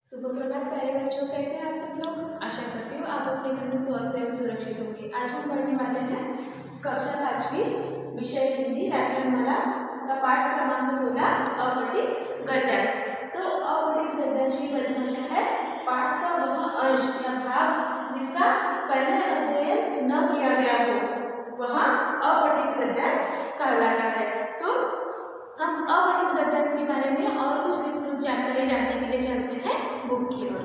सुबह प्रभात प्यारे बच्चों, कैसे हैं आप सब लोग। आशा करती हूँ आप अपने घर में स्वस्थ एवं सुरक्षित होंगे। आज हम पढ़ने वाले हैं कक्षा 5वीं विषय हिंदी व्याकरणमाला का पाठ क्रमांक 16 अपठित गद्यांश। तो अपठित गद्यांश की परिभाषा है पाठ का वह अंश या भाग जिसका पहले अध्ययन न किया गया हो वह अपठित गद्यांश कहलाता है। तो हम अपठित गद्यांश के बारे में और कुछ विस्तृत जानकारी जानने के लिए चलते हैं बुक की ओर।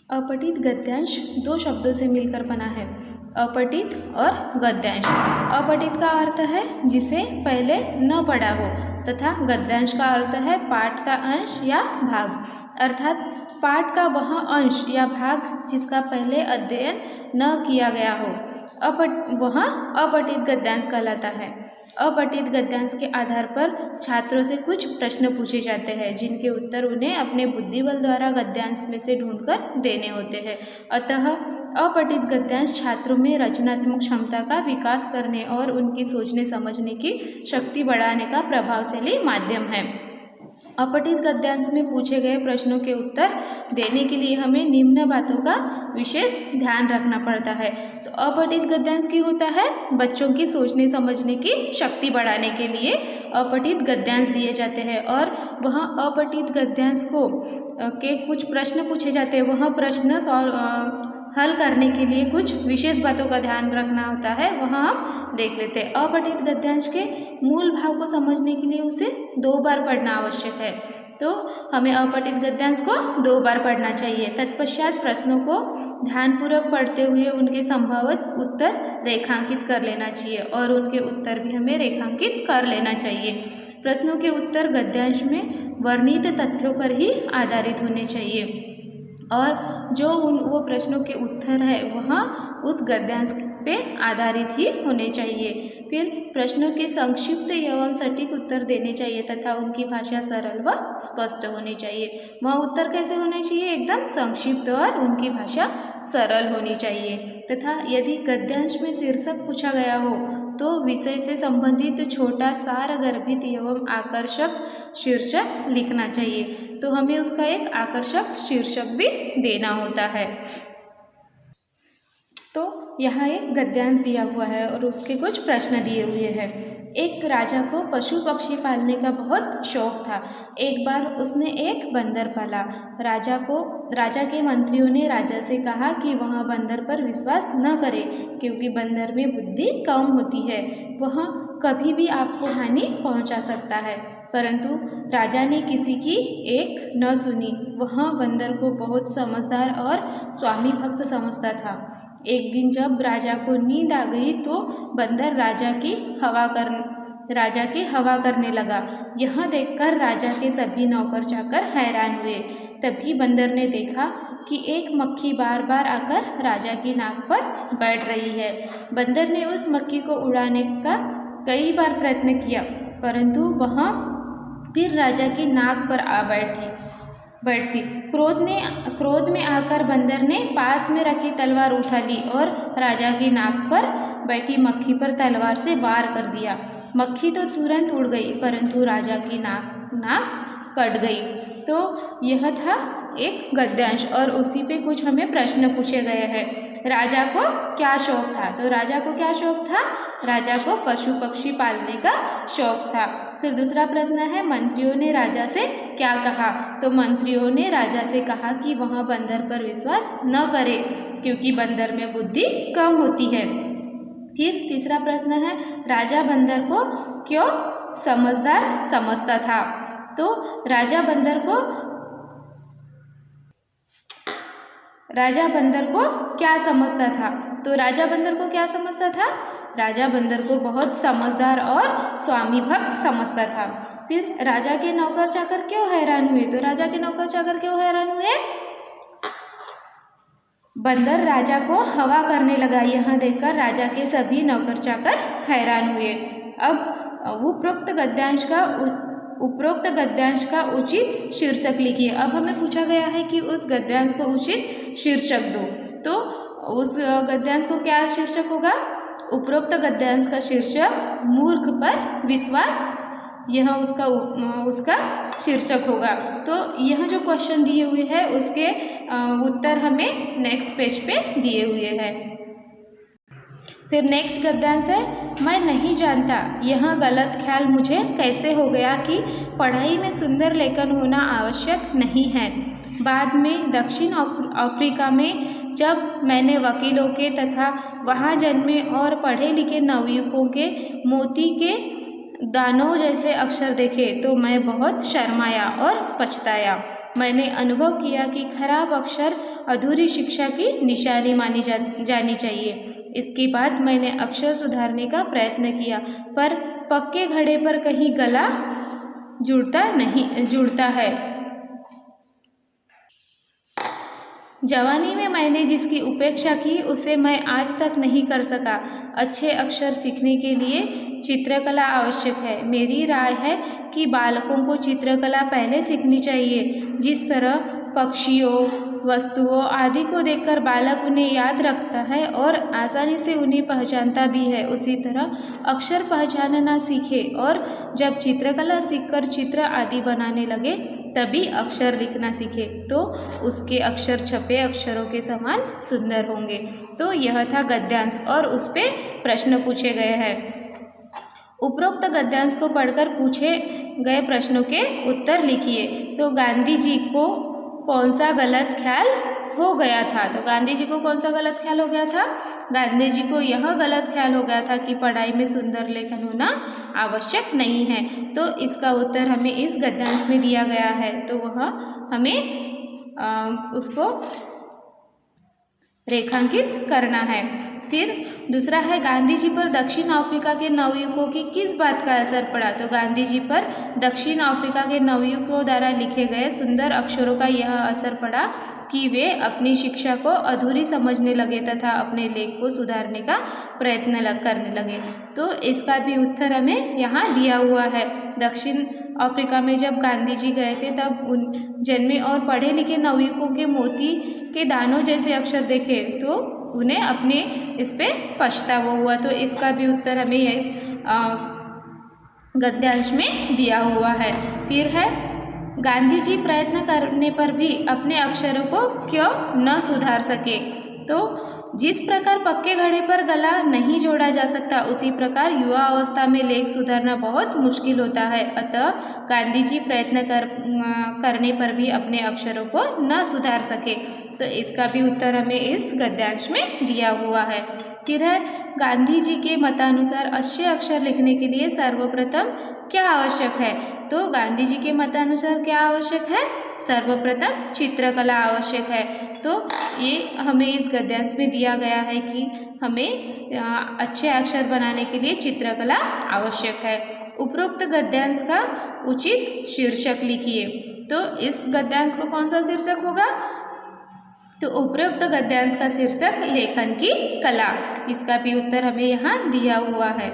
अपठित गद्यांश दो शब्दों से मिलकर बना है, अपठित और गद्यांश। अपठित का अर्थ है जिसे पहले न पढ़ा हो तथा गद्यांश का अर्थ है पाठ का अंश या भाग, अर्थात पाठ का वह अंश या भाग जिसका पहले अध्ययन न किया गया हो वह अपठित गद्यांश कहलाता है। अपठित गद्यांश के आधार पर छात्रों से कुछ प्रश्न पूछे जाते हैं जिनके उत्तर उन्हें अपने बुद्धिबल द्वारा गद्यांश में से ढूंढकर देने होते हैं। अतः अपठित गद्यांश छात्रों में रचनात्मक क्षमता का विकास करने और उनकी सोचने समझने की शक्ति बढ़ाने का प्रभावशाली माध्यम है। अपठित गद्यांश में पूछे गए प्रश्नों के उत्तर देने के लिए हमें निम्न बातों का विशेष ध्यान रखना पड़ता है। तो अपठित गद्यांश की होता है बच्चों की सोचने समझने की शक्ति बढ़ाने के लिए अपठित गद्यांश दिए जाते हैं और वह अपठित गद्यांश को के कुछ प्रश्न पूछे जाते हैं। वह प्रश्न हल करने के लिए कुछ विशेष बातों का ध्यान रखना होता है, वह हम देख लेते हैं। अपठित गद्यांश के मूल भाव को समझने के लिए उसे 2 बार पढ़ना आवश्यक है। तो हमें अपठित गद्यांश को 2 बार पढ़ना चाहिए। तत्पश्चात प्रश्नों को ध्यानपूर्वक पढ़ते हुए उनके संभावित उत्तर रेखांकित कर लेना चाहिए और उनके उत्तर भी हमें रेखांकित कर लेना चाहिए। प्रश्नों के उत्तर गद्यांश में वर्णित तथ्यों पर ही आधारित होने चाहिए और जो वो प्रश्नों के उत्तर है वह उस गद्यांश पे आधारित ही होने चाहिए। फिर प्रश्नों के संक्षिप्त एवं सटीक उत्तर देने चाहिए तथा उनकी भाषा सरल व स्पष्ट होनी चाहिए। वह उत्तर कैसे होने चाहिए? एकदम संक्षिप्त और उनकी भाषा सरल होनी चाहिए। तथा यदि गद्यांश में शीर्षक पूछा गया हो तो विषय से संबंधित छोटा सार गर्भित एवं आकर्षक शीर्षक लिखना चाहिए। तो हमें उसका एक आकर्षक शीर्षक भी देना होता है। तो यहाँ एक गद्यांश दिया हुआ है और उसके कुछ प्रश्न दिए हुए हैं। एक राजा को पशु पक्षी पालने का बहुत शौक था। एक बार उसने एक बंदर पाला। राजा के मंत्रियों ने राजा से कहा कि वह बंदर पर विश्वास न करे क्योंकि बंदर में बुद्धि कम होती है, वह कभी भी आपको हानि पहुंचा सकता है। परंतु राजा ने किसी की एक न सुनी। वह बंदर को बहुत समझदार और स्वामी भक्त समझता था। एक दिन जब राजा को नींद आ गई तो बंदर राजा की हवा करने लगा। यह देखकर राजा के सभी नौकर चाकर हैरान हुए। तभी बंदर ने देखा कि एक मक्खी बार बार आकर राजा की नाक पर बैठ रही है। बंदर ने उस मक्खी को उड़ाने का कई बार प्रयत्न किया परंतु वह फिर राजा की नाक पर आ बैठती। क्रोध में आकर बंदर ने पास में रखी तलवार उठा ली और राजा की नाक पर बैठी मक्खी पर तलवार से वार कर दिया। मक्खी तो तुरंत उड़ गई परंतु राजा की नाक कट गई। तो यह था एक गद्यांश और उसी पे कुछ हमें प्रश्न पूछे गए हैं। राजा को क्या शौक था? तो राजा को क्या शौक था? राजा को पशु पक्षी पालने का शौक था। फिर दूसरा प्रश्न है मंत्रियों ने राजा से क्या कहा? तो मंत्रियों ने राजा से कहा कि वह बंदर पर विश्वास न करे क्योंकि बंदर में बुद्धि कम होती है। फिर तीसरा प्रश्न है राजा बंदर को क्यों समझदार समझता था? तो राजा बंदर को क्या समझता था? तो राजा बंदर को क्या समझता था? राजा बंदर को बहुत समझदार और स्वामी भक्त समझता था। फिर राजा के नौकर चाकर क्यों हैरान हुए? तो राजा के नौकर चाकर क्यों हैरान हुए? बंदर राजा को हवा करने लगा। यह देखकर राजा के सभी नौकर चाकर हैरान हुए। अब उपरोक्त गद्यांश का उचित शीर्षक लिखिए। अब हमें पूछा गया है कि उस गद्यांश को उचित शीर्षक दो। तो उस गद्यांश को क्या शीर्षक होगा? उपरोक्त गद्यांश का शीर्षक मूर्ख पर विश्वास यह उसका शीर्षक होगा। तो यह जो क्वेश्चन दिए हुए हैं उसके उत्तर हमें नेक्स्ट पेज पे दिए हुए हैं। फिर नेक्स्ट गद्यांश है, मैं नहीं जानता यह गलत ख्याल मुझे कैसे हो गया कि पढ़ाई में सुंदर लेखन होना आवश्यक नहीं है। बाद में दक्षिण अफ्रीका में जब मैंने वकीलों के तथा वहाँ जन्मे और पढ़े लिखे नवयुवकों के मोती के दानों जैसे अक्षर देखे तो मैं बहुत शर्माया और पछताया। मैंने अनुभव किया कि खराब अक्षर अधूरी शिक्षा की निशानी मानी जानी चाहिए। इसके बाद मैंने अक्षर सुधारने का प्रयत्न किया, पर पक्के घड़े पर कहीं गला जुड़ता है। जवानी में मैंने जिसकी उपेक्षा की उसे मैं आज तक नहीं कर सका। अच्छे अक्षर सीखने के लिए चित्रकला आवश्यक है। मेरी राय है कि बालकों को चित्रकला पहले सीखनी चाहिए। जिस तरह पक्षियों, वस्तुओं आदि को देखकर बालक उन्हें याद रखता है और आसानी से उन्हें पहचानता भी है, उसी तरह अक्षर पहचानना सीखे और जब चित्रकला सीखकर चित्र आदि बनाने लगे तभी अक्षर लिखना सीखे तो उसके अक्षर छपे अक्षरों के समान सुंदर होंगे। तो यह था गद्यांश और उस पे प्रश्न पूछे गए हैं। उपरोक्त गद्यांश को पढ़कर पूछे गए प्रश्नों के उत्तर लिखिए। तो गांधी जी को कौन सा गलत ख्याल हो गया था? तो गांधी जी को कौन सा गलत ख्याल हो गया था? गांधी जी को यह गलत ख्याल हो गया था कि पढ़ाई में सुंदर लेखन होना आवश्यक नहीं है। तो इसका उत्तर हमें इस गद्यांश में दिया गया है, तो वह हमें उसको रेखांकित करना है। फिर दूसरा है, गांधी जी पर दक्षिण अफ्रीका के नवयुवकों की किस बात का असर पड़ा? तो गांधी जी पर दक्षिण अफ्रीका के नवयुवकों द्वारा लिखे गए सुंदर अक्षरों का यह असर पड़ा कि वे अपनी शिक्षा को अधूरी समझने लगे तथा अपने लेख को सुधारने का प्रयत्न करने लगे। तो इसका भी उत्तर हमें यहाँ दिया हुआ है। दक्षिण अफ्रीका में जब गांधी जी गए थे तब उन जन्मे और पढ़े लिखे नवयुवकों के मोती के दानों जैसे अक्षर देखे तो उन्हें अपने इस पे पछतावा हुआ। तो इसका भी उत्तर हमें इस गद्यांश में दिया हुआ है। फिर है, गांधी जी प्रयत्न करने पर भी अपने अक्षरों को क्यों न सुधार सके? तो जिस प्रकार पक्के घड़े पर गला नहीं जोड़ा जा सकता उसी प्रकार युवा अवस्था में लेख सुधारना बहुत मुश्किल होता है। अतः गांधी जी प्रयत्न करने पर भी अपने अक्षरों को न सुधार सके। तो इसका भी उत्तर हमें इस गद्यांश में दिया हुआ है। फिर है, गांधी जी के मतानुसार अच्छे अक्षर लिखने के लिए सर्वप्रथम क्या आवश्यक है? तो गांधी जी के मतानुसार क्या आवश्यक है? सर्वप्रथम चित्रकला आवश्यक है। तो ये हमें इस गद्यांश में दिया गया है कि हमें अच्छे अक्षर बनाने के लिए चित्रकला आवश्यक है। उपरोक्त गद्यांश का उचित शीर्षक लिखिए। तो इस गद्यांश को कौन सा शीर्षक होगा? तो उपरोक्त गद्यांश का शीर्षक लेखन की कला। इसका भी उत्तर हमें यहाँ दिया हुआ है।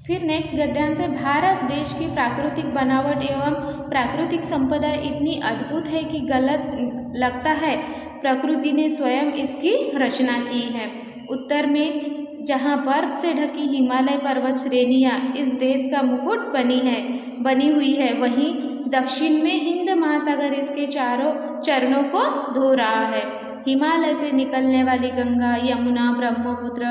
फिर नेक्स्ट गद्यांश है, भारत देश की प्राकृतिक बनावट एवं प्राकृतिक संपदा इतनी अद्भुत है कि गलत लगता है प्रकृति ने स्वयं इसकी रचना की है। उत्तर में जहाँ बर्फ से ढकी हिमालय पर्वत श्रेणियाँ इस देश का मुकुट बनी हुई है, वहीं दक्षिण में हिंद महासागर इसके चारों चरणों को धो रहा है। हिमालय से निकलने वाली गंगा, यमुना, ब्रह्मपुत्र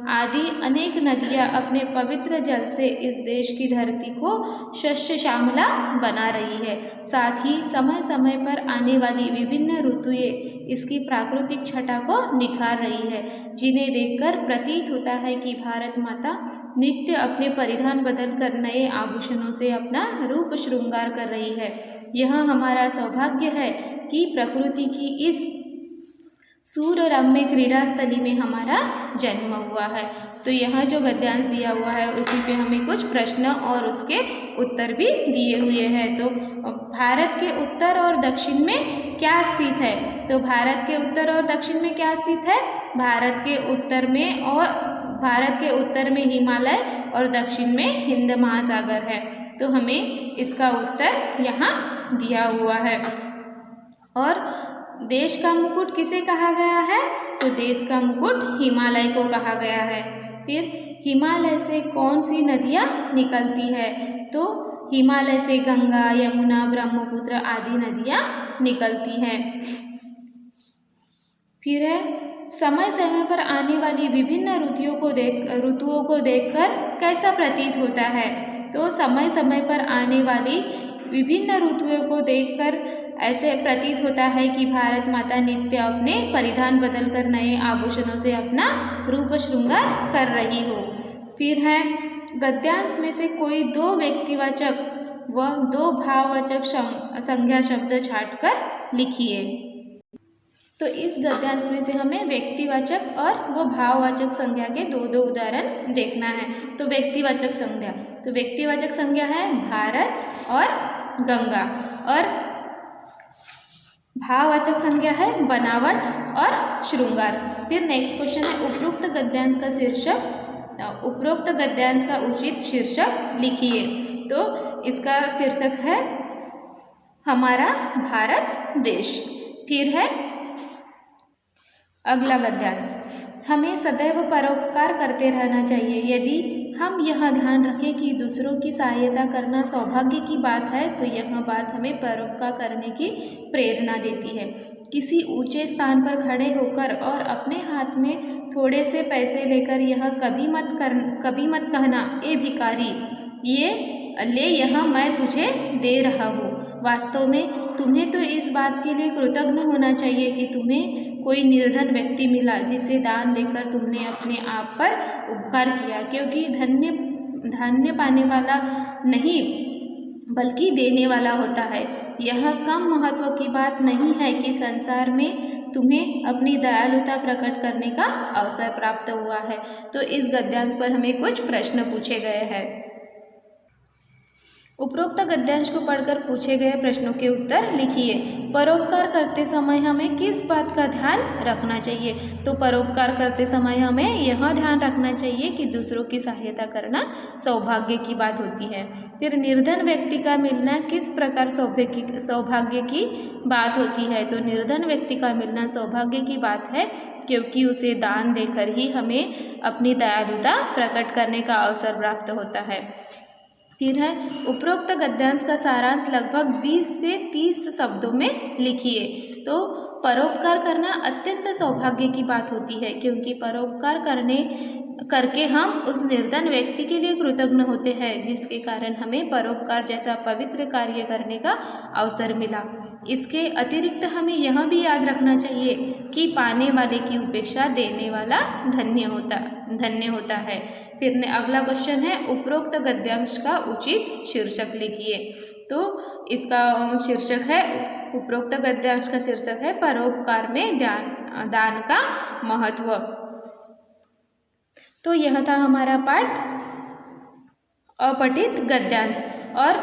आदि अनेक नदियाँ अपने पवित्र जल से इस देश की धरती को शस्य श्यामला बना रही है। साथ ही समय समय पर आने वाली विभिन्न ऋतुएं इसकी प्राकृतिक छटा को निखार रही है, जिन्हें देखकर प्रतीत होता है कि भारत माता नित्य अपने परिधान बदलकर नए आभूषणों से अपना रूप श्रृंगार कर रही है। यह हमारा सौभाग्य है कि प्रकृति की इस सूर्यरम्य क्रीड़ा स्थली में हमारा जन्म हुआ है। तो यह जो गद्यांश दिया हुआ है उसी पे हमें कुछ प्रश्न और उसके उत्तर भी दिए हुए हैं। तो भारत के उत्तर और दक्षिण में क्या स्थित है? तो भारत के उत्तर और दक्षिण में क्या स्थित है? भारत के उत्तर में हिमालय और दक्षिण में हिंद महासागर है। तो हमें इसका उत्तर यहाँ दिया हुआ है। और देश का मुकुट किसे कहा गया है? तो देश का मुकुट हिमालय को कहा गया है। फिर हिमालय से कौन सी नदियाँ निकलती है? तो हिमालय से गंगा, यमुना, ब्रह्मपुत्र आदि नदियाँ निकलती हैं। फिर है समय समय पर आने वाली विभिन्न ऋतुओं को देखकर कैसा प्रतीत होता है? तो समय समय पर आने वाली विभिन्न ऋतुओं को देखकर ऐसे प्रतीत होता है कि भारत माता नित्य अपने परिधान बदलकर नए आभूषणों से अपना रूप श्रृंगार कर रही हो। फिर है गद्यांश में से कोई दो व्यक्तिवाचक व दो भाववाचक संज्ञा शब्द छांटकर लिखिए। तो इस गद्यांश में से हमें व्यक्तिवाचक और वो भाववाचक संज्ञा के दो उदाहरण देखना है। तो व्यक्तिवाचक संज्ञा है भारत और गंगा, और भाववाचक संज्ञा है बनावट और श्रृंगार। फिर नेक्स्ट क्वेश्चन है उपरोक्त गद्यांश का उचित शीर्षक लिखिए। तो इसका शीर्षक है हमारा भारत देश। फिर है अगला गद्यांश, हमें सदैव परोपकार करते रहना चाहिए। यदि हम यह ध्यान रखें कि दूसरों की सहायता करना सौभाग्य की बात है तो यह बात हमें परोपकार करने की प्रेरणा देती है। किसी ऊंचे स्थान पर खड़े होकर और अपने हाथ में थोड़े से पैसे लेकर यह कभी मत कहना, ए भिखारी, यह मैं तुझे दे रहा हूँ। वास्तव में तुम्हें तो इस बात के लिए कृतज्ञ होना चाहिए कि तुम्हें कोई निर्धन व्यक्ति मिला जिसे दान देकर तुमने अपने आप पर उपकार किया, क्योंकि धन्य पाने वाला नहीं बल्कि देने वाला होता है। यह कम महत्व की बात नहीं है कि संसार में तुम्हें अपनी दयालुता प्रकट करने का अवसर प्राप्त हुआ है। तो इस गद्यांश पर हमें कुछ प्रश्न पूछे गए हैं। उपरोक्त गद्यांश को पढ़कर पूछे गए प्रश्नों के उत्तर लिखिए। परोपकार करते समय हमें किस बात का ध्यान रखना चाहिए? तो परोपकार करते समय हमें यह ध्यान रखना चाहिए कि दूसरों की सहायता करना सौभाग्य की बात होती है। फिर निर्धन व्यक्ति का मिलना किस प्रकार सौभाग्य की बात होती है? तो निर्धन व्यक्ति का मिलना सौभाग्य की बात है क्योंकि उसे दान देकर ही हमें अपनी दयालुता प्रकट करने का अवसर प्राप्त होता है। फिर है उपरोक्त गद्यांश का सारांश लगभग 20 से 30 शब्दों में लिखिए। तो परोपकार करना अत्यंत सौभाग्य की बात होती है क्योंकि परोपकार करके हम उस निर्धन व्यक्ति के लिए कृतज्ञ होते हैं जिसके कारण हमें परोपकार जैसा पवित्र कार्य करने का अवसर मिला। इसके अतिरिक्त हमें यह भी याद रखना चाहिए कि पाने वाले की उपेक्षा देने वाला धन्य होता है। फिर अगला क्वेश्चन है उपरोक्त गद्यांश का उचित शीर्षक लिखिए। तो इसका शीर्षक है उपरोक्त गद्यांश का शीर्षक है परोपकार में दान का महत्व। तो यह था हमारा पाठ अपठित गद्यांश। और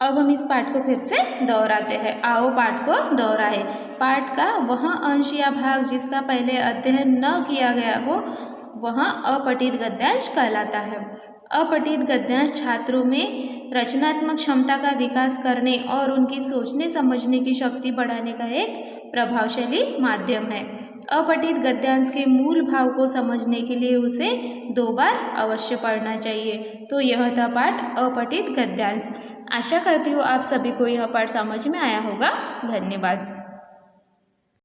अब हम इस पाठ को फिर से दोहराते हैं। आओ पाठ को दोहराए। पाठ का वह अंश या भाग जिसका पहले अध्ययन न किया गया हो वह अपठित गद्यांश कहलाता है। अपठित गद्यांश छात्रों में रचनात्मक क्षमता का विकास करने और उनकी सोचने समझने की शक्ति बढ़ाने का एक प्रभावशाली माध्यम है। अपठित गद्यांश के मूल भाव को समझने के लिए उसे 2 बार अवश्य पढ़ना चाहिए। तो यह था पाठ अपठित गद्यांश। आशा करती हूँ आप सभी को यह पाठ समझ में आया होगा। धन्यवाद।